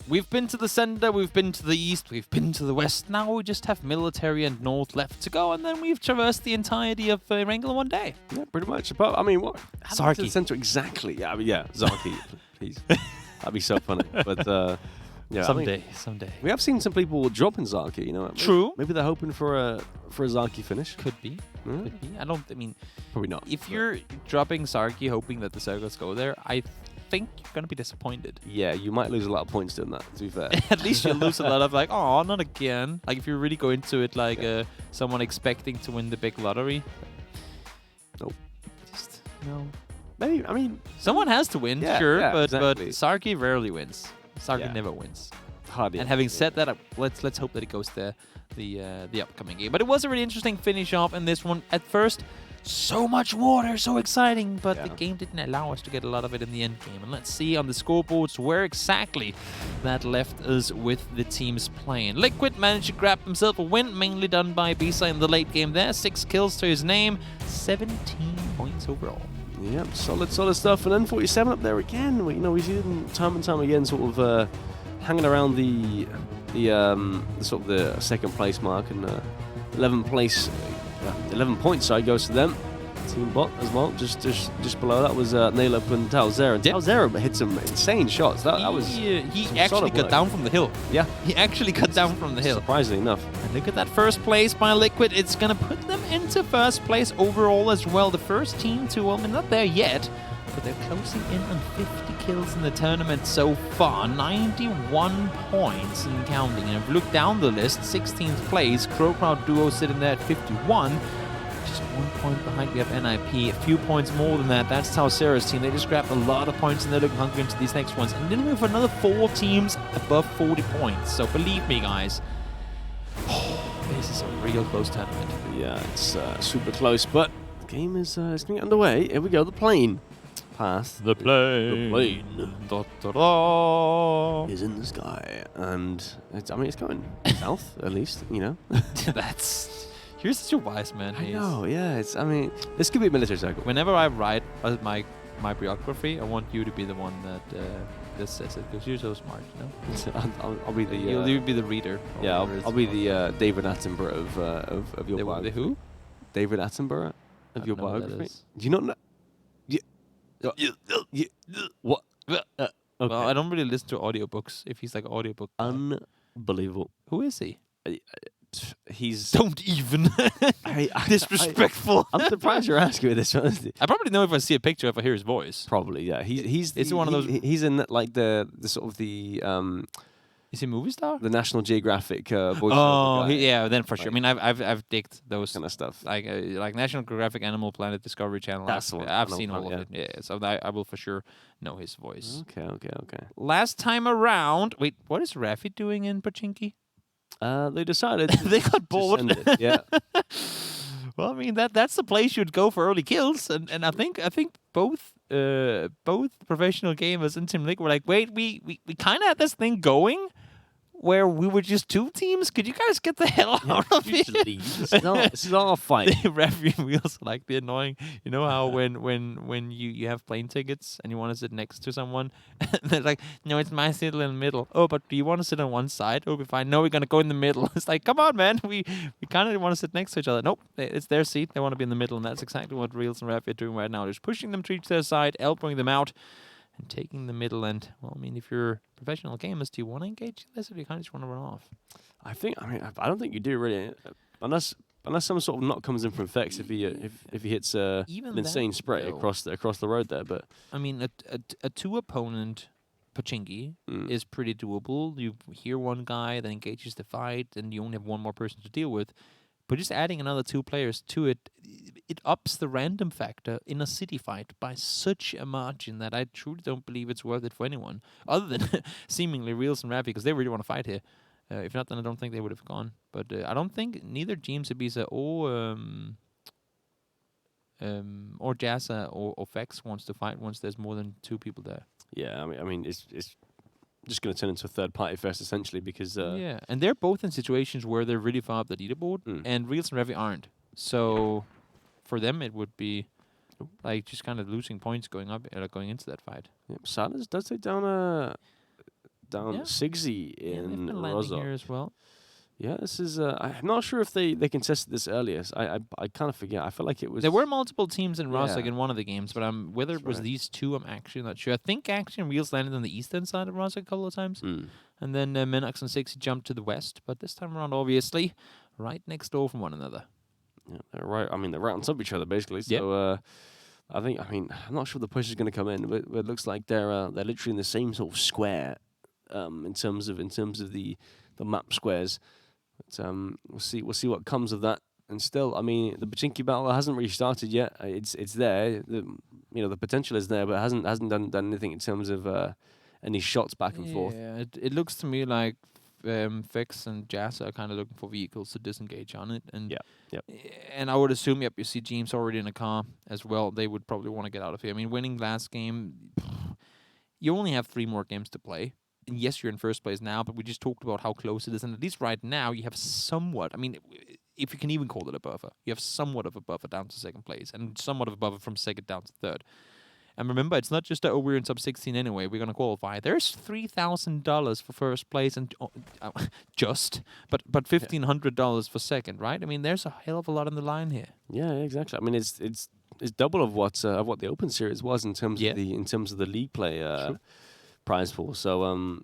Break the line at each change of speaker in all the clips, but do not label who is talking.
we've been to the center, we've been to the east, we've been to the west. Now we just have military and north left to go, and then we've traversed the entirety of Wrangel in one day.
Yeah, pretty much. But I mean, what?
Zarki.
To the center exactly. Yeah, I mean, yeah, Zarki, please. That'd be so funny. But yeah,
Someday.
We have seen some people dropping Zarki. You know,
True.
Maybe they're hoping for a Zarki finish.
Could be. Could be. I mean,
probably not.
If you're dropping Zarki hoping that the circles go there, I think you're gonna be disappointed.
Yeah, you might lose a lot of points doing that, to be fair.
At least you'll lose a lot of like, oh, not again. Like if you really go into it like someone expecting to win the big lottery.
Nope.
Just no.
Maybe, I mean,
someone has to win,
yeah,
sure,
yeah,
but
exactly.
Zarki rarely wins. Zarki never wins.
Hardly.
And having said that, let's hope that it goes to the upcoming game. But it was a really interesting finish off in this one. At first, so much water, so exciting, but the game didn't allow us to get a lot of it in the end game. And let's see on the scoreboards where exactly that left us with the teams playing. Liquid managed to grab himself a win, mainly done by Bisa in the late game there. 6 kills to his name, 17 points overall.
Yep, solid stuff. And then 47 up there again. We see them time and time again, sort of hanging around the sort of the second place mark, and 11 points side goes to them. Team bot as well, just below that was Naileup and Talzera. And Talzera hit some insane shots. That was
he actually got down from the hill.
Yeah,
he actually got down from the hill.
Surprisingly enough.
And look at that first place by Liquid. It's gonna put them into first place overall as well. The first team to, well, they're not there yet, but they're closing in on 50 kills in the tournament so far. 91 points and counting. And if you look down the list, 16th place, Crow Crowd Duo sitting there at 51. Just 1 point behind, we have NIP. A few points more than that. That's Talzera's team. They just grabbed a lot of points and they're looking hungry into these next ones. And then we have another 4 teams above 40 points. So believe me, guys, this is a real close tournament.
Yeah, it's super close, but the game is getting underway. Here we go, the plane. Past
the plane. Da, da, da.
Is in the sky, and it's going south at least, you know.
You're such a wise man.
I know, yeah. This could be a military circle.
Whenever I write my biography, I want you to be the one that says it, because you're so smart, you know.
I'll be the.
You'll be the reader.
Yeah, I'll be the David Attenborough of your biography.
The who?
David Attenborough of your biography. Do you not know? What?
Okay. Well, I don't really listen to audiobooks. If he's like audiobook,
unbelievable.
Who is he?
He's
don't even disrespectful.
I'm surprised you're asking me this. Honestly,
I probably know if I see a picture, if I hear his voice.
Probably, yeah. He's
one of those.
He's in like the sort of the.
Is he a movie star?
The National Geographic voice.
Oh, yeah, then for sure. I mean, I've digged those
kind of stuff,
like National Geographic, Animal Planet, Discovery Channel.
That's one.
I've seen all of it. Yeah, so I will for sure know his voice.
Okay.
Last time around, wait, what is Rafi doing in Pochinki?
They decided
they got bored.
Yeah.
Well, I mean that's the place you'd go for early kills, and I think both professional gamers and Team Liquid were like, wait, we kind of had this thing going where we were just 2 teams. Could you guys get the hell out of here?
This is our fight.
The referee wheels like the annoying. You know how when you have plane tickets and you want to sit next to someone, and they're like, no, it's my seat in the middle. Oh, but do you want to sit on one side? Oh, be fine. No, we're gonna go in the middle. It's like, come on, man. We kind of want to sit next to each other. Nope, it's their seat. They want to be in the middle, and that's exactly what Reels and Rafi are doing right now. They're just pushing them to each their side, elbowing them out, and taking the middle end. Well, I mean, if you're professional gamers, do you want to engage this, or do you kind of just want to run off?
I don't think you do really, unless some sort of knock comes in from Vex if he hits an insane spray across the road there. But
I mean, a 2-opponent Pochinki is pretty doable. You hear one guy that engages the fight, and you only have one more person to deal with. But just adding another 2 players to it, it ups the random factor in a city fight by such a margin that I truly don't believe it's worth it for anyone, other than seemingly Reels and Rafi, because they really want to fight here. If not, then I don't think they would have gone. But I don't think neither James Ibiza or Jazza or Vex wants to fight once there's more than 2 people there.
Yeah, I mean, it's just going to turn into a third-party fest, essentially, because...
yeah, and they're both in situations where they're really far up the leaderboard, and Reels and Ravi aren't. So, for them, it would be like just kind of losing points going into that fight.
Yep. Salas does take down down
Yeah.
Sigsy
Yeah, they've
in
been landing
Rozok.
here as well.
Yeah, this is. I'm not sure if they contested this earlier. I kind of forget. I feel like it was.
There were multiple teams in
Yeah.
Rozok in one of the games, but whether it
That's
was
right.
these two, I'm actually not sure. I think Action and Wheels landed on the eastern side of Rozok a couple of times, and then Minox and Sixy jumped to the west. But this time around, obviously, right next door from one another.
Yeah, they're right. I mean, they're right on top of each other basically. So I mean, I'm not sure the push is going to come in, but it looks like they're literally in the same sort of square, in terms of the map squares. But we'll see what comes of that. And still, I mean, the Pachinki battle hasn't really started yet. It's there. The potential is there, but it hasn't done anything in terms of any shots back and forth.
Yeah, it looks to me like Fix and Jazz are kind of looking for vehicles to disengage on it, and and I would assume you see James already in a car as well. They would probably want to get out of here. I mean, winning last game, you only have 3 more games to play. And yes, you're in first place now, but we just talked about how close it is, and at least right now you have somewhat. I mean, if you can even call it a buffer, you have somewhat of a buffer down to second place, and somewhat of a buffer from second down to third. And remember, it's not just that we're in sub 16 anyway. We're gonna qualify. There's $3,000 for first place, and but $1,500 for second, right? I mean, there's a hell of a lot on the line here.
Yeah, exactly. I mean, it's double of what the Open Series was in terms of the league play prize pool. So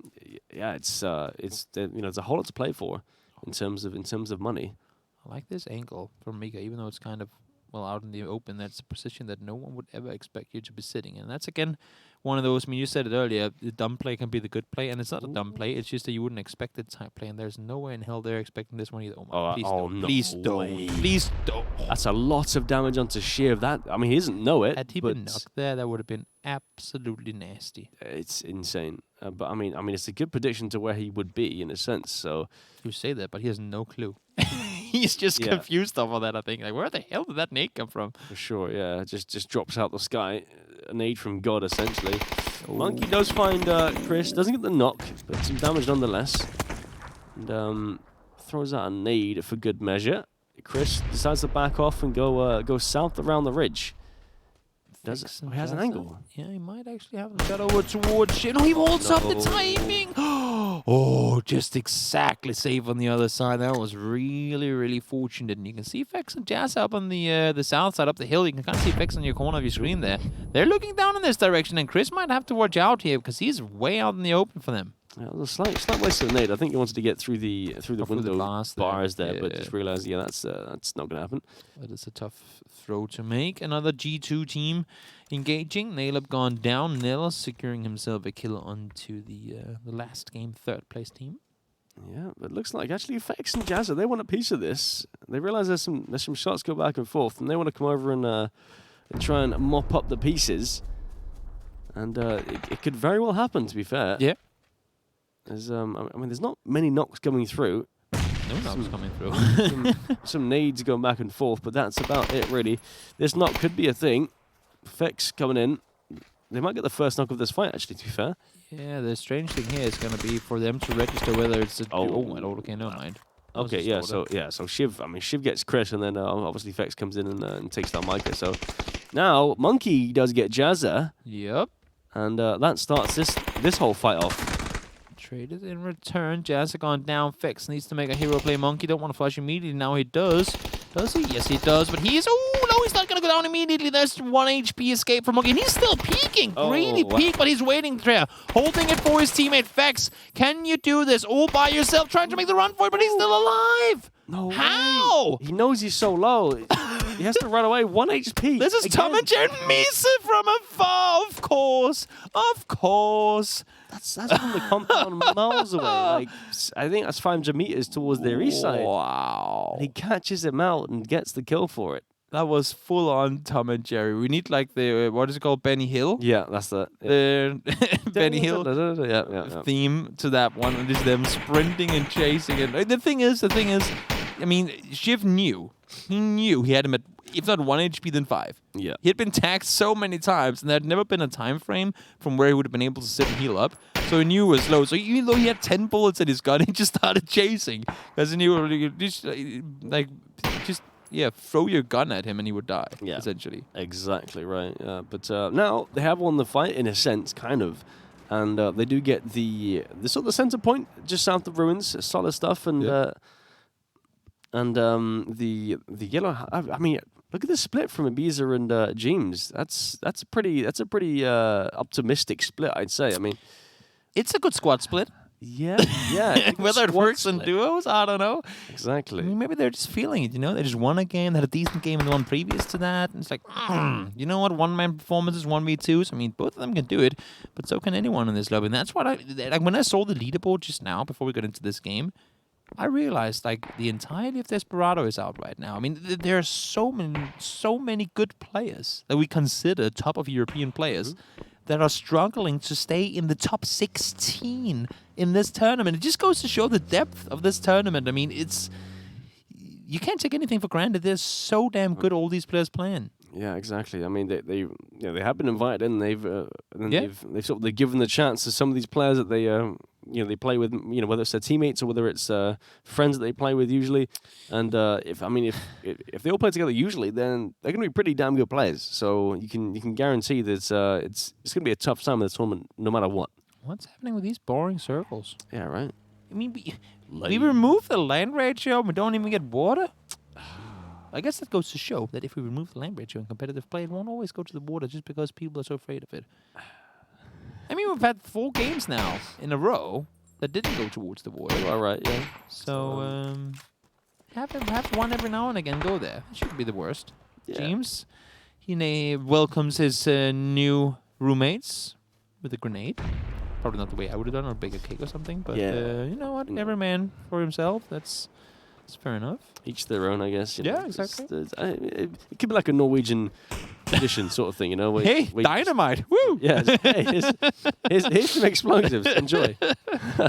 it's there's a whole lot to play for in terms of money.
I like this angle from Mika, even though it's kind of out in the open. That's a position that no one would ever expect you to be sitting in. And that's again one of those. I mean, you said it earlier. The dumb play can be the good play, and it's not a dumb play. It's just that you wouldn't expect the type play, and there's no way in hell they're expecting this one either. Please don't.
That's a lot of damage onto Shiv. That, I mean, he doesn't know it.
Had he been knocked there, that would have been absolutely nasty.
It's insane. But I mean, it's a good prediction to where he would be in a sense. So
you say that, but he has no clue. He's just confused off of that, I think. Like, where the hell did that nade come from?
For sure, yeah. Just drops out the sky. A nade from God, essentially. Monkey does find Chris. Doesn't get the knock, but some damage nonetheless. And throws out a nade for good measure. Chris decides to back off and go south around the ridge. He has an angle.
Yeah, he might actually have got over towards shit. No, he holds up the timing. Oh, just exactly safe on the other side. That was really, really fortunate. And you can see Fex and Jazz up on the south side, up the hill. You can kind of see Fex on your corner of your screen there. They're looking down in this direction, and Chris might have to watch out here because he's way out in the open for them.
Yeah, it was a slight waste of the nade. I think he wanted to get through the window bars there, but just realized, that's not going to happen.
That is a tough throw to make. Another G2 team engaging. Nailab gone down. Nil securing himself a kill onto the last game, third place team.
Yeah, but it looks like actually Fex and Jazza, they want a piece of this. They realize there's some shots go back and forth, and they want to come over and try and mop up the pieces. And it could very well happen, to be fair.
Yeah.
There's there's not many knocks coming through.
No knocks coming through.
some nades going back and forth, but that's about it, really. This knock could be a thing. Fex coming in. They might get the first knock of this fight, actually, to be fair.
Yeah, the strange thing here is going to be for them to register whether it's a... okay, never mind.
Okay, yeah, so Shiv gets Chris, and then obviously Fex comes in and takes down Micah. So now Monkey does get Jazza.
Yep.
And that starts this whole fight off.
Traded in return. Jazza gone down. Fex needs to make a hero play. Monkey don't want to flash immediately. Now he does. Does he? Yes, he does. But he's... Oh, no, he's not going to go down immediately. There's 1 HP escape from Monkey. And he's still peeking. Really peek, but he's waiting there. Holding it for his teammate, Fex. Can you do this all by yourself? Trying to make the run for it, but he's still alive.
No
How?
Way. He knows he's so low. He has to run away. 1 HP.
This is Tom and Jerry Misa from afar. Of course. Of course.
That's from the compound miles away. Like, I think that's 500 meters towards their east side.
Wow.
And he catches him out and gets the kill for it.
That was full on Tom and Jerry. We need like the, what is it called? Benny Hill?
Yeah, that's that. Yeah.
The Benny Hill theme to that one. And just them sprinting and chasing it. The thing is, I mean, Shiv knew. He knew he had him at, if not 1 HP, then 5.
Yeah.
He had been tagged so many times, and there had never been a time frame from where he would have been able to sit and heal up. So he knew it was low. So even though he had 10 bullets in his gun, he just started chasing. Because he knew, throw your gun at him and he would die, essentially.
Exactly right. But now they have won the fight, in a sense, kind of. and they do get the sort of the center point just south of ruins. Solid stuff, and the yellow. I mean, look at the split from Ibiza and James. That's a pretty optimistic split, I'd say. I mean,
it's a good squad split.
Yeah.
Whether it works in duos, I don't know.
Exactly.
I mean, maybe they're just feeling it, They just won a game, had a decent game in the one previous to that. And it's like, you know what? One-man performances, 1v2s. I mean, both of them can do it, but so can anyone in this lobby. And that's what when I saw the leaderboard just now, before we got into this game, I realized, the entirety of Desperado is out right now. I mean, there are so many good players that we consider top of European players that are struggling to stay in the top 16 in this tournament. It just goes to show the depth of this tournament. I mean, you can't take anything for granted. They're so damn good, all these players playing.
Yeah, exactly. I mean, they have been invited in. They've given the chance to some of these players that they play with. Whether it's their teammates or whether it's friends that they play with usually. And if they all play together usually, then they're going to be pretty damn good players. So you can guarantee that it's going to be a tough time in this tournament, no matter what.
What's happening with these boring circles?
Yeah, right.
I mean, we remove the land ratio and we don't even get water? I guess that goes to show that if we remove the land ratio in competitive play, it won't always go to the water just because people are so afraid of it. I mean, we've had 4 games now in a row that didn't go towards the water.
All right, yeah.
So, have one every now and again go there. It shouldn't be the worst.
Yeah.
James, he welcomes his new roommates with a grenade. Probably not the way I would have done, or bake a cake or something. But you know what? Every man for himself. That's fair enough.
Each their own, I guess.
Yeah, exactly.
It could be like a Norwegian tradition sort of thing,
Hey, dynamite! Woo!
Yeah. Hey, here's some explosives. Enjoy.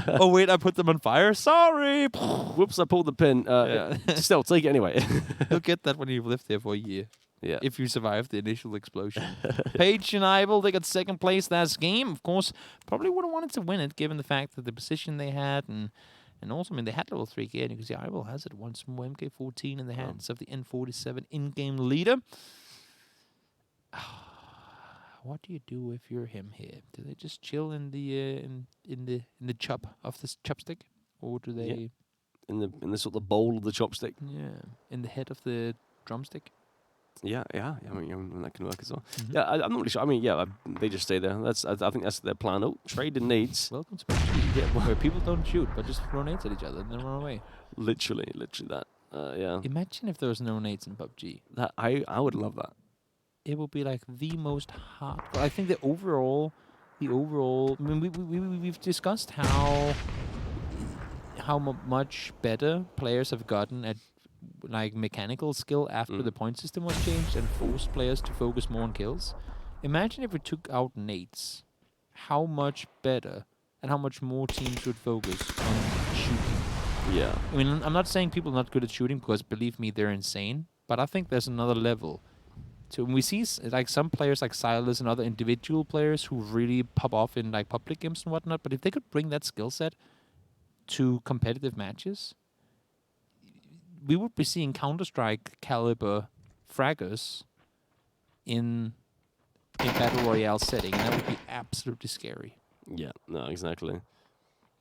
Oh wait, I put them on fire. Sorry.
Whoops! I pulled the pin. Still, take it anyway.
You'll get that when you've lived there for a year.
Yeah.
If you survive the initial explosion. Paige and Ibel, they got second place last game. Of course, probably would have wanted to win it given the fact that the position they had and also, I mean, they had level 3 gear. You can see Ibel has it once more. MK14 in the hands of the N47 in-game leader. What do you do if you're him here? Do they just chill in the chop of this chopstick, or do they
in the sort of bowl of the chopstick?
Yeah, in the head of the drumstick.
Yeah. I mean, that can work as well. Yeah, I'm not really sure. I mean, they just stay there. I think that's their plan. Oh, trade in nades.
Welcome to PUBG, where people don't shoot but just throw nades at each other and then run away.
Literally that. Yeah.
Imagine if there was no nades in PUBG.
That I would love that.
It would be like the most hard. I think the overall. I mean, we've discussed how much better players have gotten at like mechanical skill after the point system was changed and forced players to focus more on kills. Imagine if we took out nades, how much better and how much more teams would focus on shooting.
Yeah.
I mean, I'm not saying people are not good at shooting because believe me, they're insane. But I think there's another level. So when we see like some players like Silas and other individual players who really pop off in like public games and whatnot, but if they could bring that skill set to competitive matches, we would be seeing Counter-Strike caliber fraggers in a Battle Royale setting, and that would be absolutely scary.
Yeah, no, exactly.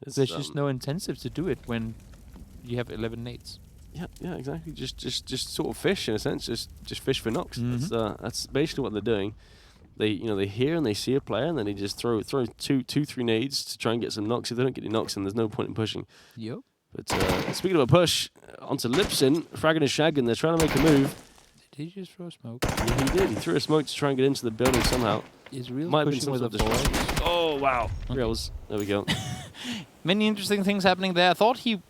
There's just no incentive to do it when you have 11 nades.
Yeah, exactly. Just sort of fish in a sense. Just fish for knocks. That's basically what they're doing. They hear and they see a player, and then they just throw 2-3 nades to try and get some knocks. If they don't get any knocks, then there's no point in pushing.
Yep.
But speaking of a push, onto Lipson, fragging and shagging. They're trying to make a move.
Did he just throw a smoke?
Yeah, he did. He threw a smoke to try and get into the building somehow.
Is real
Might
pushing with a void.
Oh wow!
Okay.
Reals. There we go.
Many interesting things happening there. I thought he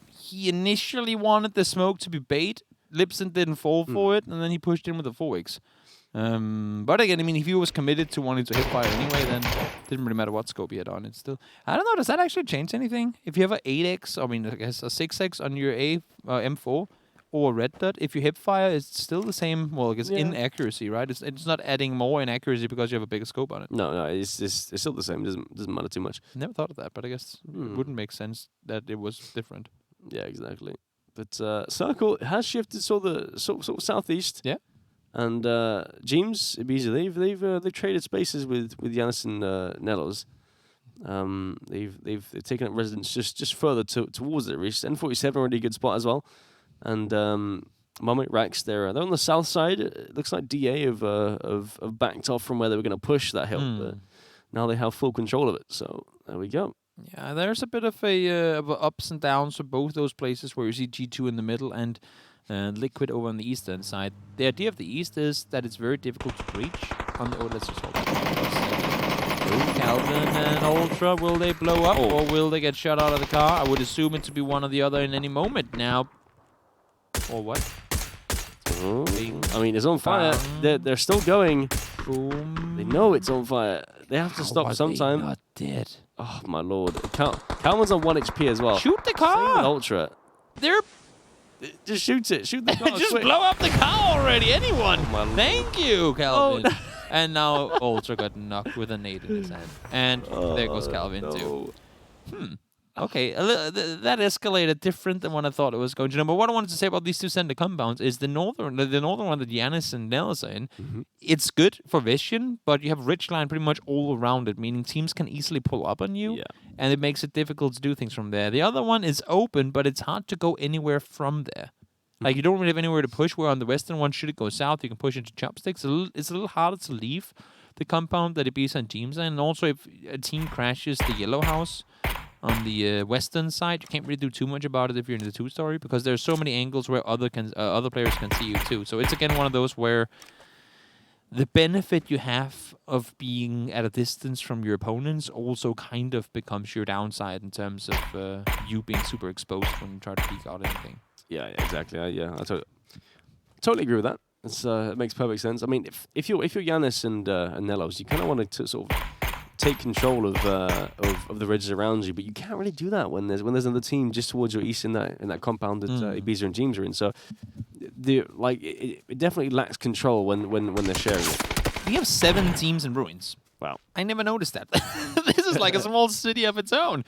initially wanted the smoke to be bait. Lipson didn't fall for it, and then he pushed in with the 4x. But again, I mean, if he was committed to wanting to hip fire anyway, then it didn't really matter what scope he had on. It's still, I don't know, does that actually change anything? If you have a 8x, I mean, I guess a 6x on your M4 or a red dot, if you hip fire, it's still the same, well, I guess inaccuracy, right? It's not adding more inaccuracy because you have a bigger scope on it.
No, it's still the same. It doesn't matter too much.
Never thought of that, but I guess it wouldn't make sense that it was different.
Yeah, exactly. But Circle has shifted sort of southeast.
Yeah.
And James, Ibiza, they've traded spaces with Giannis and Nellos. They've taken up residence just further towards it. N47 already a good spot as well, and Marmite Rax they're on the south side. It looks like DA have backed off from where they were going to push that hill, but now they have full control of it. So there we go.
Yeah, there's a bit of a ups and downs for both those places where you see G2 in the middle and Liquid over on the eastern side. The idea of the east is that it's very difficult to breach. Let's just hold that. Calvin and Ultra, will they blow up or will they get shot out of the car? I would assume it to be one or the other in any moment now. Or what?
I mean, it's on fire. They're still going.
Boom.
They know it's on fire. They have to stop sometime.
Not dead.
Oh my lord! Calvin's on 1 HP as well.
Shoot the car.
Same with Ultra.
They're
just shoot it. Shoot the car.
just
quick.
blow up the car already. Anyone?
Oh,
Thank you, Calvin.
Oh, no.
And now Ultra got knocked with a nade in his hand. And there goes Calvin too. Okay, that escalated different than what I thought it was going to. But what I wanted to say about these two center compounds is the northern one that Giannis and Nellis are in. It's good for vision, but you have ridgeline pretty much all around it, meaning teams can easily pull up on you, and it makes it difficult to do things from there. The other one is open, but it's hard to go anywhere from there. Like, you don't really have anywhere to push, where on the western one, should it go south, you can push into chopsticks. It's a little harder to leave the compound that it be some teams in. And also, if a team crashes the yellow house on the western side, you can't really do too much about it if you're in the two-story, because there's so many angles where other players can see you too. So it's again one of those where the benefit you have of being at a distance from your opponents also kind of becomes your downside in terms of you being super exposed when you try to peek out anything.
Yeah, exactly. I totally agree with that. It makes perfect sense. I mean, if you're Giannis and Nellos, you kind of want to sort of take control of the ridges around you, but you can't really do that when there's another team just towards your east in that compound that Ibiza and James are in. So it definitely lacks control when they're sharing it.
We have 7 teams in ruins.
Wow,
I never noticed that. This is like a small city of its own.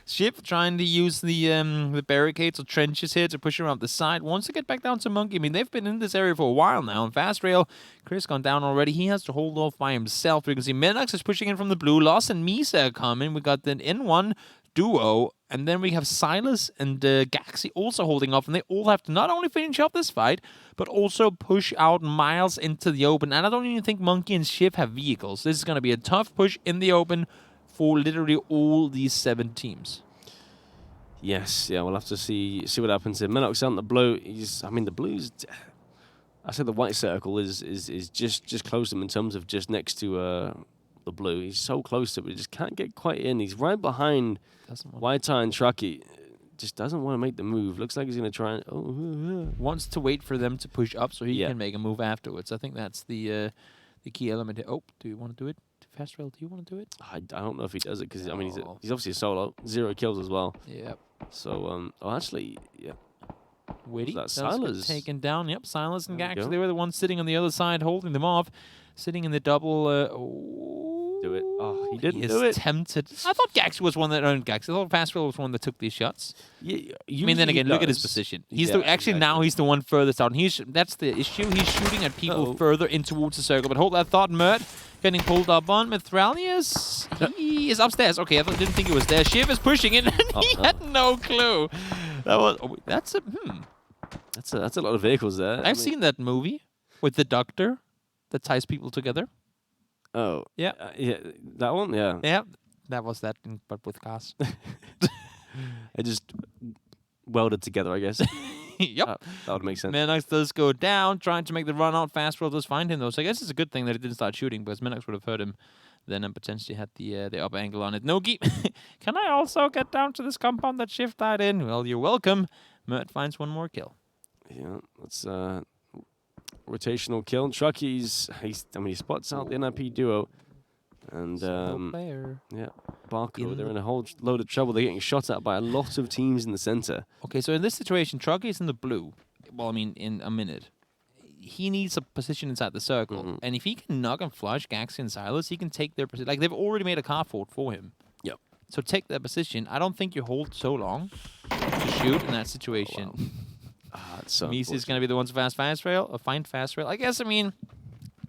Ship trying to use the barricades or trenches here to push around the side. Wants to get back down to Monkey. I mean, they've been in this area for a while now. And Fast Rail, Chris gone down already. He has to hold off by himself. You can see Menox is pushing in from the blue. Loss and Misa are coming. We got the N1 duo. And then we have Silas and Gaxi also holding off. And they all have to not only finish off this fight, but also push out miles into the open. And I don't even think Monkey and Shiv have vehicles. This is going to be a tough push in the open for literally all these 7 teams.
Yes, yeah, we'll have to see what happens here. Menox on the blue. The blues. I said the white circle is just close to him in terms of just next to the blue. He's so close to it, but he just can't get quite in. He's right behind White Tie and Truckee. Just doesn't want to make the move. Looks like he's going to try and
wants to wait for them to push up so he can make a move afterwards. I think that's the key element here. Oh, do you want to do it? Fast Rail, do you want to do it?
I don't know if he does it, because I mean he's obviously a solo, 0 kills as well.
Yep.
So actually, yeah.
Witty
that Silas
taken down. Yep, Silas and Gax. They were the ones sitting on the other side, holding them off, sitting in the double.
Do it. Oh, he didn't do
it.
it.
Tempted. I thought Gax was one that owned Gax. I thought Fast Rail was one that took these shots.
Yeah.
I mean, then again, look at his position. He's now he's the one furthest out. That's the issue. He's shooting at people further in towards the circle. But hold that thought, Mert. Getting pulled up on. Mithralius, he is upstairs. Okay, didn't think he was there. Shiv is pushing in, and he had no clue. That's
a lot of vehicles there.
I've seen that movie with the doctor that ties people together.
Oh.
Yeah.
Yeah, that one? Yeah.
Yeah, that was that, but with cars.
I just welded together, I guess.
Yep.
That would make sense.
Menox does go down, trying to make the run out. Fast Rail does find him, though. So I guess it's a good thing that he didn't start shooting, because Menox would have hurt him then and potentially had the up angle on it. Nogi, can I also get down to this compound that Shift died in? Well, you're welcome. Mert finds one more kill.
Yeah, that's rotational kill. Trucky's, he spots out the NIP duo. And yeah, Barco, they're in a whole load of trouble. They're getting shot at by a lot of teams in the center.
Okay, so in this situation, Trucky is in the blue. Well, I mean, in a minute. He needs a position inside the circle. And if he can knock and flush Gaxi and Silas, he can take their position. Like, they've already made a car fort for him.
Yep.
So take that position. I don't think you hold so long to shoot in that situation.
Oh, wow. So
Misa is going to be the one to Fast Rail, or find Fast Rail. I guess, I mean,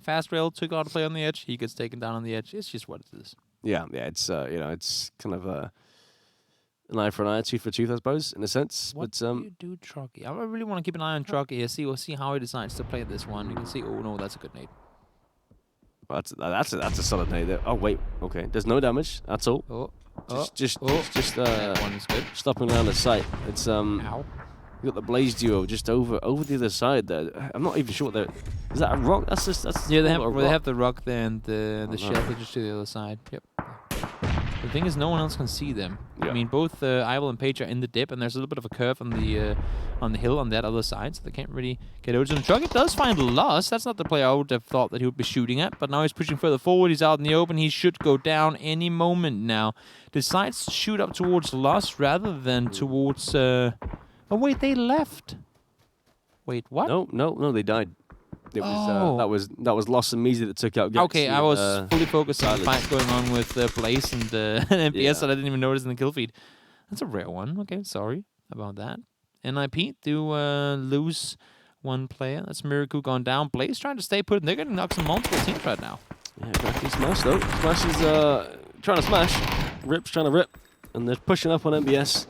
Fast Rail took out a play on the edge. He gets taken down on the edge. It's just what it is.
Yeah, it's it's kind of an eye for an eye, tooth for tooth, I suppose, in a sense.
What
But
do you do, Trucky? I really want to keep an eye on Trucky here. See how he decides to play this one. You can see. Oh no, that's a good nade.
that's a solid nade there. Oh wait, okay. There's no damage at all. Just
that one is good.
stopping around the site. It's
Ow.
you got the blaze duo just over the other side there. I'm not even sure what is that a rock? That's
Yeah, they
a
have
rock.
the rock there and the shelter just to the other side. Yep. The thing is, no one else can see them.
Yeah.
I mean, both Ivel and Page are in the dip, and there's a little bit of a curve on the hill on that other side, so they can't really get over to them. Trucker does find Lost. That's not the player I would have thought that he would be shooting at, but now he's pushing further forward. He's out in the open. He should go down any moment now. Decides to shoot up towards Lost rather than towards... oh, wait, they left. Wait, what?
No, they died. It was that was Lost and Measy that took out Galaxy.
Okay, I was fully focused on the fight going on with Blaze and MPS that I didn't even notice in the kill feed. That's a rare one. Okay, sorry about that. NIP do lose one player. That's Miracle gone down. Blaze trying to stay put, and they're getting knocks on multiple teams right now.
Yeah, exactly. Smash though. Smash is trying to smash. Rip's trying to rip, and they're pushing up on MBS.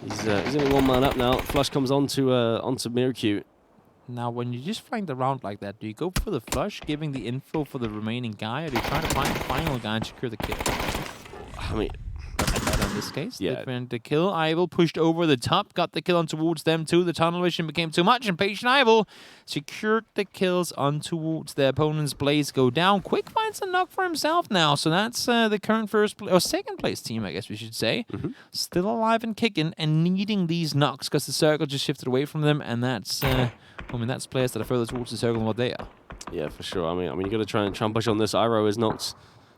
He's only one man up now. Flush comes onto Miracle.
Now, when you're just flying the round like that, do you go for the flush, giving the info for the remaining guy, or do you try to find the final guy and secure the kill?
I mean,
that's better in this case.
Yeah.
Different the kill. Ivel pushed over the top, got the kill on towards them too. The tunnel vision became too much, and Patient Ivel secured the kills on towards their opponent's Blaze go down. Quick finds a knock for himself now, so that's the current second place team, I guess we should say. Still alive and kicking and needing these knocks because the circle just shifted away from them, and that's that's players that are further towards the circle than what they are.
Yeah, for sure. I mean, you got to try and push on this. Iroh is knocked.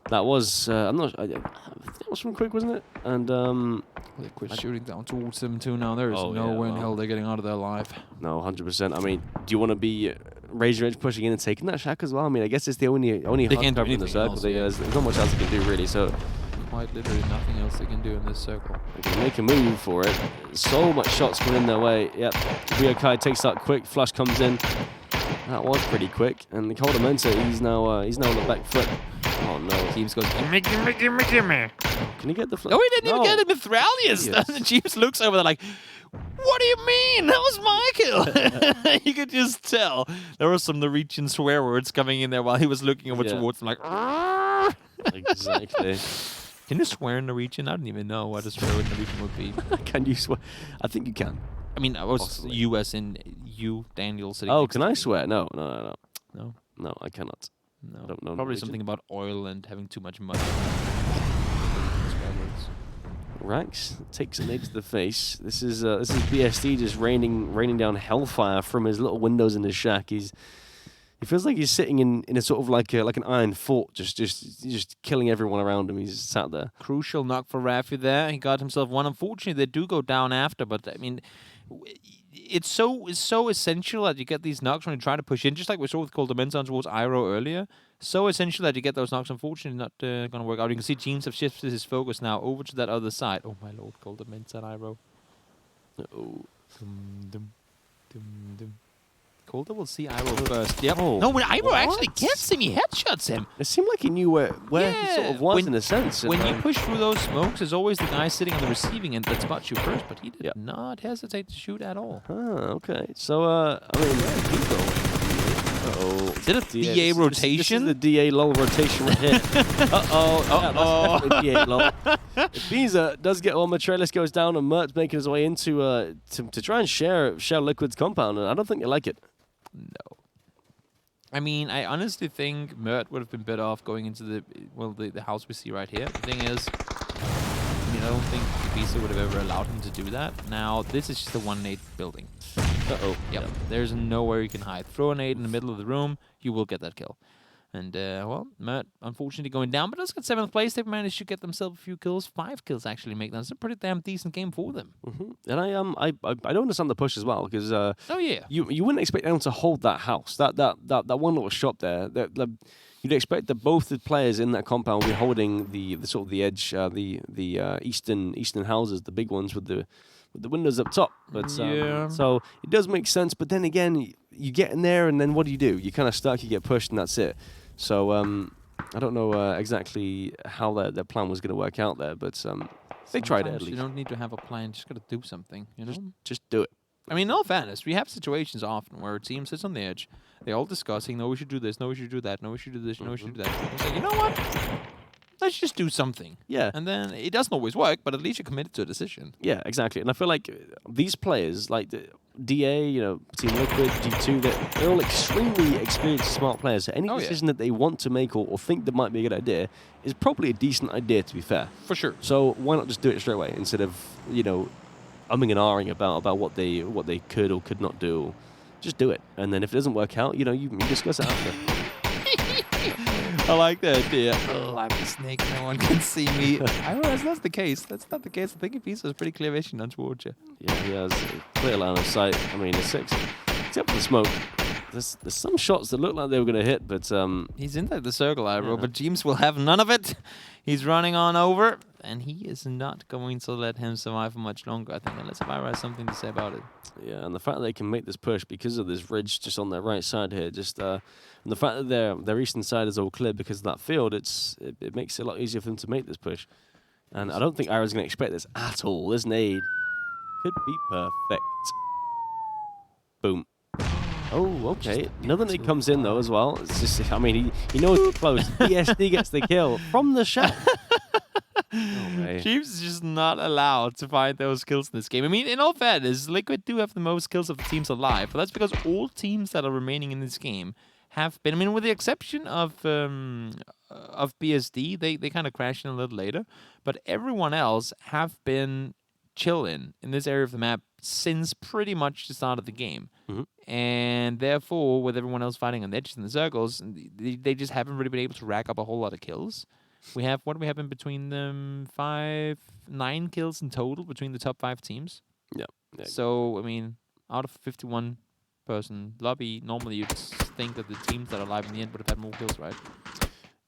That was I think it was from Quick, wasn't it? And
Liquid shooting down towards them too now. There is no way in hell they're getting out of there alive.
No, 100%. I mean, do you want to be Razor Edge pushing in and taking that shack as well? I mean, I guess it's the only hard cover in the circle. There's not much else they can do really. So
quite literally nothing else they can do in this circle.
They can make a move for it. So much shots coming in their way. Yep. Ryokai takes that quick. Flush comes in. That was pretty quick. And the Coldamenta, he's now on the back foot. Oh no.
Jeeves goes,
gimme. Can he get the flush?
No, he didn't even get it with Thralius. Yes. And Jeeves looks over there like, what do you mean? That was my kill. You could just tell. There were some Norwegian swear words coming in there while he was looking over towards them like,
exactly.
Can you swear in Norwegian? I don't even know what a swear in Norwegian would be.
Can you swear? I think you can.
I mean, I was US in you, Daniel.
Oh, can I swear? No, I cannot.
No.
I don't know.
Probably something about oil and having too much mud.
Rax takes a nade to the face. This is BSD just raining down hellfire from his little windows in his shack. He feels like he's sitting in a sort of like an iron fort, just killing everyone around him. He's sat there.
Crucial knock for Rafi there. He got himself one. Unfortunately, they do go down after, but I mean, it's so essential that you get these knocks when you try to push in, just like we saw with Coldamenta towards Iroh earlier. So essential that you get those knocks. Unfortunately, not going to work out. You can see Jeans have shifted his focus now over to that other side. Oh my lord, Coldamenta and Iroh.
Uh-oh.
Coulter will see Iroh first. Yep.
Oh,
no, when Iroh actually gets him, he headshots him.
It seemed like he knew where he sort of was in a sense.
When you push through those smokes, there's always the guy sitting on the receiving end that spots you first, but he did not hesitate to shoot at all.
Okay. So, I mean, where did he go? Uh-oh.
Is it a DA rotation?
This is the DA lull rotation right here. Uh-oh. Yeah, DA lull. If Biza does get one, Matrellis goes down, and Mert's making his way into to try and share Liquid's compound, and I don't think they like it.
No. I mean, I honestly think Mert would have been better off going into the house we see right here. The thing is, I mean, I don't think Ibiza would have ever allowed him to do that. Now, this is just a 1-8 building.
Uh-oh.
Yep. There's nowhere you can hide. Throw an 8 in the middle of the room, you will get that kill. And, well, Mert, unfortunately, going down, but does get 7th place. They've managed to get themselves a few kills. 5 kills, actually, make that. It's a pretty damn decent game for them.
And I don't understand the push as well, because you wouldn't expect anyone to hold that house. That one little shop there. You'd expect that both the players in that compound will be holding the sort of the edge, the eastern houses, the big ones with the windows up top. But so it does make sense. But then again, you get in there, and then what do? You kind of stuck. You get pushed, and that's it. So I don't know exactly how their plan was going to work out there, but they tried it at
Sometimes
least.
you don't need to have a plan. Just gotta do something. You know.
Just do it.
I mean, in all fairness, we have situations often where a team sits on the edge. They're all discussing, no, we should do this, no, we should do that, no, we should do this, no, we should do that. It's like, you know what? Let's just do something.
Yeah.
And then it doesn't always work, but at least you're committed to a decision.
Yeah, exactly. And I feel like these players, like the DA, you know, Team Liquid, G2, they're all extremely experienced, smart players. So any decision that they want to make or think that might be a good idea is probably a decent idea, to be fair.
For sure.
So why not just do it straight away instead of, you know, umming and ahhing about what they could or could not do? Just do it. And then if it doesn't work out, you know, you discuss it after.
I like the idea. Oh, I'm a snake. No one can see me. I realize that's the case. That's not the case. I think Pizza has pretty clear vision towards you.
Yeah, he has a clear line of sight. I mean, it's six. Except for the smoke. There's some shots that look like they were going to hit, but...
he's inside the circle, Iro, but James will have none of it. He's running on over, and he is not going to let him survive for much longer, I think, unless Iro has something to say about it.
Yeah, and the fact that they can make this push because of this ridge just on their right side here, and the fact that their eastern side is all clear because of that field, it makes it a lot easier for them to make this push. And I don't think Iro's going to expect this at all. This nade could be perfect. Boom. Oh, okay. Another nade comes in, though, as well. It's just, I mean, he knows it's close. ESD gets the kill from the shot.
Chiefs is just not allowed to find those kills in this game. I mean, in all fairness, Liquid do have the most kills of the teams alive, but that's because all teams that are remaining in this game have been, I mean, with the exception of BSD, they kind of crashed in a little later, but everyone else have been chilling in this area of the map since pretty much the start of the game. And therefore, with everyone else fighting on the edges and the circles, they just haven't really been able to rack up a whole lot of kills. We have, what do we have in between them? 9 kills in total between the top 5 teams.
Yeah.
So, I mean, out of 51-person lobby, normally you'd think that the teams that are alive in the end would have had more kills, right?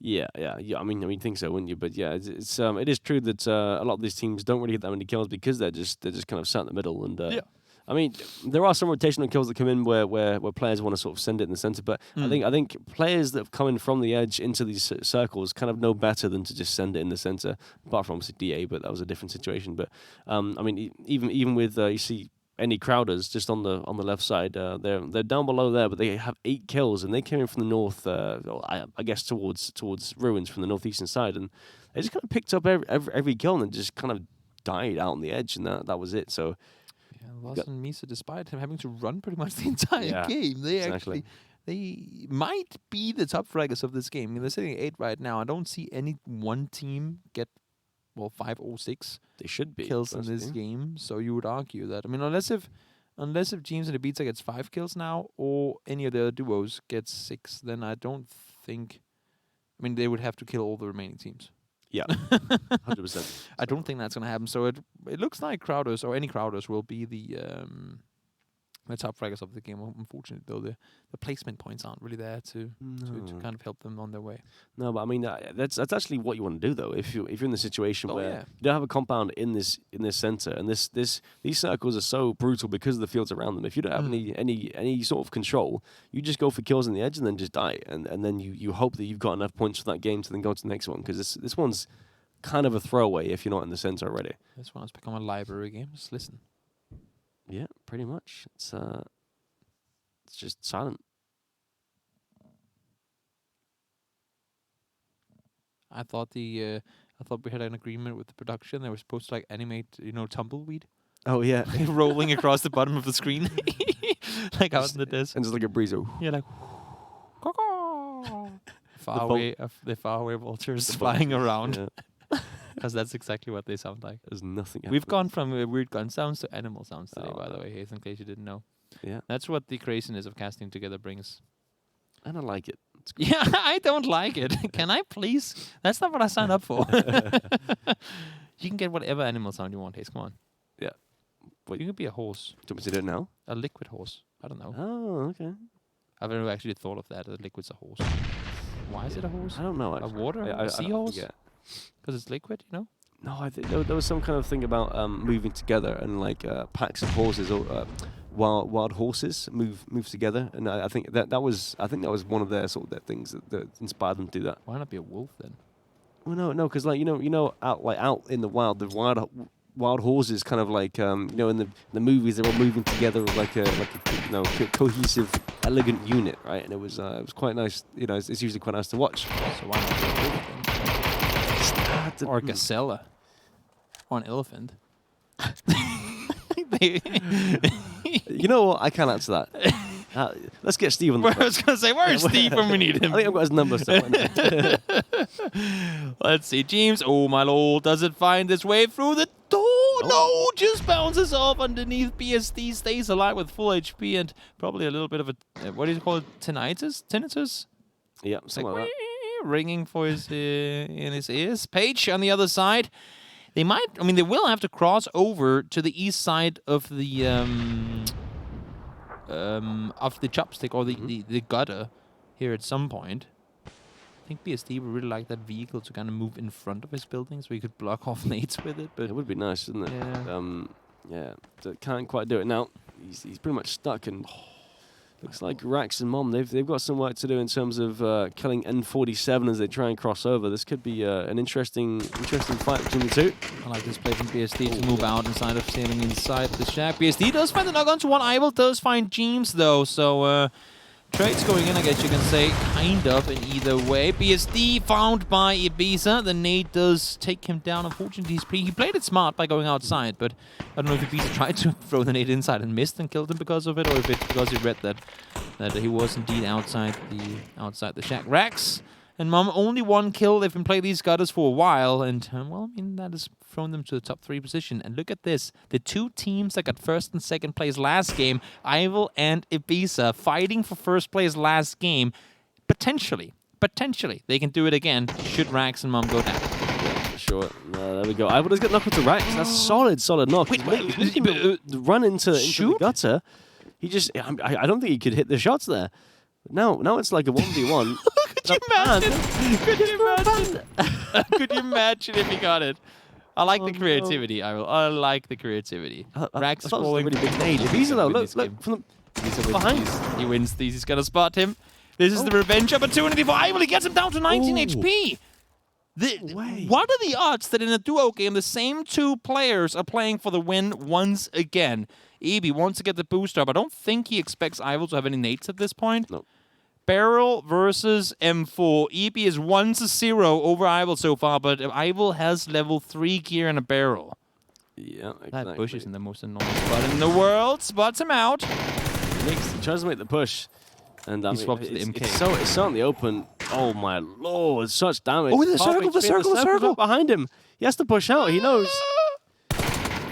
Yeah. I mean, you think so, wouldn't you? But yeah, it is true that a lot of these teams don't really get that many kills because they're just kind of sat in the middle. And I mean, there are some rotational kills that come in where players want to sort of send it in the center, but I think players that have come in from the edge into these circles kind of know better than to just send it in the center. Apart from obviously DA, but that was a different situation. But I mean, even with you see any Crowders just on the left side, they're down below there, but they have 8 kills, and they came in from the north. I guess towards Ruins from the northeastern side, and they just kind of picked up every kill and then just kind of died out on the edge, and that was it. So.
Lost and Misa, despite him having to run pretty much the entire game, they might be the top fraggers of this game. I mean, they're sitting at 8 right now. I don't see any one team get 5 or 6
they should be
kills in this game. So you would argue that. I mean, unless if James and Ibiza gets 5 kills now, or any of the other duos gets 6, then I don't think. I mean, they would have to kill all the remaining teams.
Yeah, 100%.
I don't think that's going to happen. So it looks like Crowders, or any Crowders, will be the top fraggers of the game. Unfortunately, though, the placement points aren't really there to kind of help them on their way.
No, but I mean, that's actually what you want to do, though. If you're in the situation where you don't have a compound in this center, and these circles are so brutal because of the fields around them. If you don't have any sort of control, you just go for kills on the edge and then just die, and then you hope that you've got enough points for that game to then go to the next one, because this one's kind of a throwaway if you're not in the center already.
This one has become a library game. Just listen.
Yeah, pretty much. It's just silent.
I thought we had an agreement with the production. They were supposed to animate, tumbleweed.
Oh yeah,
rolling across the bottom of the screen, like out in the desert,
and just like a breeze.
Yeah, like the faraway vultures flying around. Yeah. Because that's exactly what they sound like.
There's nothing.
We've gone from weird gun sounds to animal sounds today, by the way, Hayes, in case you didn't know.
Yeah.
That's what the craziness of casting together brings.
And I like it.
Yeah, I don't like it. Can I please? That's not what I signed up for. You can get whatever animal sound you want, Hayes. Come on.
Yeah.
You can be a horse.
Do you want me to do it now?
A liquid horse. I don't know.
Oh, okay.
I've never actually thought of that. A liquid's a horse. Why is it a horse?
I don't know.
Actually. A water? A seahorse? Yeah. Because it's liquid, you know?
No, I think there was some kind of thing about moving together and like packs of horses or wild horses move together, and I think that was one of their sort of their things that inspired them to do that.
Why not be a wolf then?
Well, no, because out in the wild, the wild horses kind of like in the movies they're all moving together like a cohesive, elegant unit, right? And it was quite nice. It's usually quite nice to watch.
So why not be a wolf then? Or a gazelle, or an elephant.
You know what? I can't answer that. Let's get Steve on the phone.
I was going to say, where's Steve when we need him?
I think I've got his number somewhere.
Let's see. James, oh my lord, does it find its way through the door? No, just bounces off underneath. BSD stays alive with full HP and probably a little bit of a, what do you call it, tinnitus?
Yeah, something like that.
Ringing for his in his ears. Page on the other side. They will have to cross over to the east side of the chopstick or the gutter here at some point. I think BSD would really like that vehicle to kind of move in front of his building so he could block off nades with it. But
it would be nice, wouldn't it?
Yeah.
So can't quite do it now. He's pretty much stuck, and looks like Rax and Mom, they've got some work to do in terms of killing N47 as they try and cross over. This could be an interesting fight between the two.
I like this play from BSD to move out instead of sailing inside the shack. BSD does find the knock onto one. Ivel does find James though, so trades going in, I guess you can say, kind of in either way. BSD found by Ibiza. The nade does take him down. Unfortunately, he played it smart by going outside, but I don't know if Ibiza tried to throw the nade inside and missed and killed him because of it, or if it's because he read that he was indeed outside the shack. Rax and Mom, only one kill. They've been playing these gutters for a while, and that has thrown them to the top 3 position. And look at this. The two teams that got first and second place last game, Ivel and Ibiza, fighting for first place last game. Potentially, they can do it again should Rax and Mom go down.
Yeah, sure. There we go. Ivel does get knocked into Rax. That's solid knock.
Wait,
run into the gutter. He just, I don't think he could hit the shots there. Now it's like a 1v1.
Could you imagine if he got it? I like the creativity. No. I like the creativity. Rax falling.
Really big nade. Ibiza though, look from the behind.
He wins these. He's gonna spot him. This is the revenge opportunity for Ivel. He gets him down to 19 HP. What are the odds that in a duo game the same two players are playing for the win once again? EB wants to get the boost up. I don't think he expects Ivel to have any nades at this point.
No.
Barrel versus M4. EB is 1-0 over Ivel so far, but Ivel has level 3 gear and a barrel.
Yeah, exactly.
That bush is in the most annoying spot in the world. Spots him out.
He tries to make the push. And
he swaps the MK.
It's so in the open. Oh my lord, such damage.
Oh, the circle.
Behind him. He has to push out, he knows.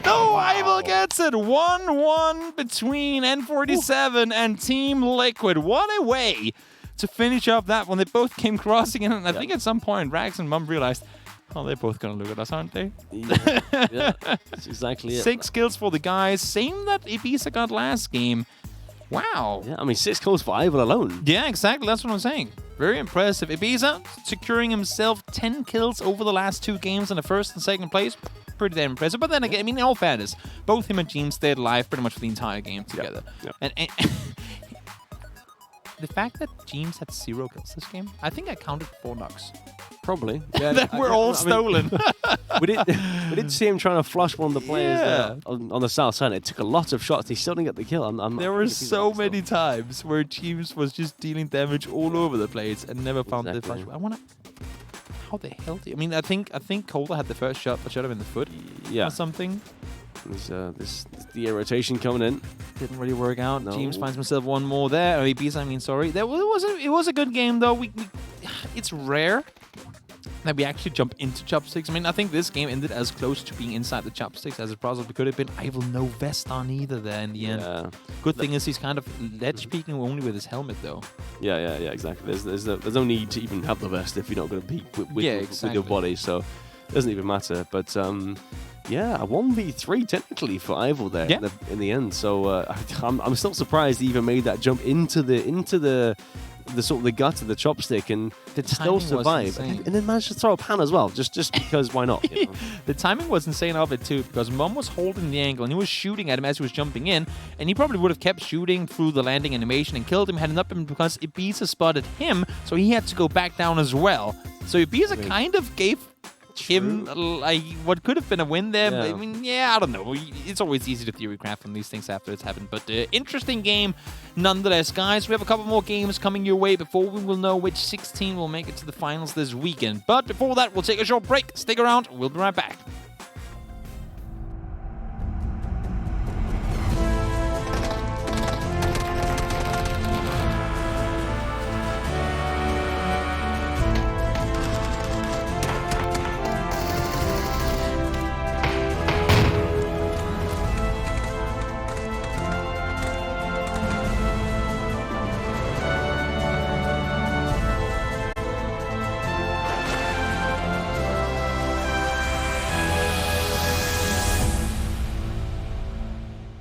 No, Ivel gets it. 1-1 between N47 and Team Liquid. What a way to finish up that one. They both came crossing in, and I think at some point Rax and Mum realized, oh, they're both going to look at us, aren't they?
Yeah, that's exactly it.
6 kills for the guys. Same that Ibiza got last game. Wow.
Yeah, I mean, 6 kills for Ivel alone.
Yeah, exactly. That's what I'm saying. Very impressive. Ibiza securing himself 10 kills over the last 2 games in the first and second place. Pretty damn impressive. But then again, I mean, in all fairness, both him and James stayed alive pretty much for the entire game together.
Yep.
And the fact that James had 0 kills this game, I think I counted 4 knocks.
Probably.
Yeah, that were all stolen.
We did see him trying to flush one of the players on the south side. It took a lot of shots. He still didn't get the kill.
There were so many times where James was just dealing damage all over the place and never found the flush. I want to... How the hell do you... I mean, I think Calder had the first shot that shot him in the foot or something.
There's the rotation coming in.
Didn't really work out.
No.
James finds himself one more there. It was a good game, though. It's rare that we actually jump into chopsticks. I mean, I think this game ended as close to being inside the chopsticks as it possibly could have been. Ivel no vest on either there in the end. Good thing is he's kind of ledge peeking only with his helmet, though.
Yeah, exactly. There's no need to even have the vest if you're not going to peek with your body, so it doesn't even matter. But yeah, a 1v3 technically for Ivel there in the end. So I'm still surprised he even made that jump into the the sort of the gut of the chopstick and
The
still
timing was
survive.
insane.
And then managed to throw a pan as well, just because why not? You know?
The timing was insane of it too, because Mom was holding the angle and he was shooting at him as he was jumping in, and he probably would have kept shooting through the landing animation and killed him had it not been because Ibiza spotted him, so he had to go back down as well. So Ibiza kind of gave him like what could have been a win there.
Yeah.
I mean, yeah, I don't know. It's always easy to theory craft on these things after it's happened, but interesting game nonetheless, guys. We have a couple more games coming your way before we will know which 16 will make it to the finals this weekend. But before that, we'll take a short break. Stick around. We'll be right back.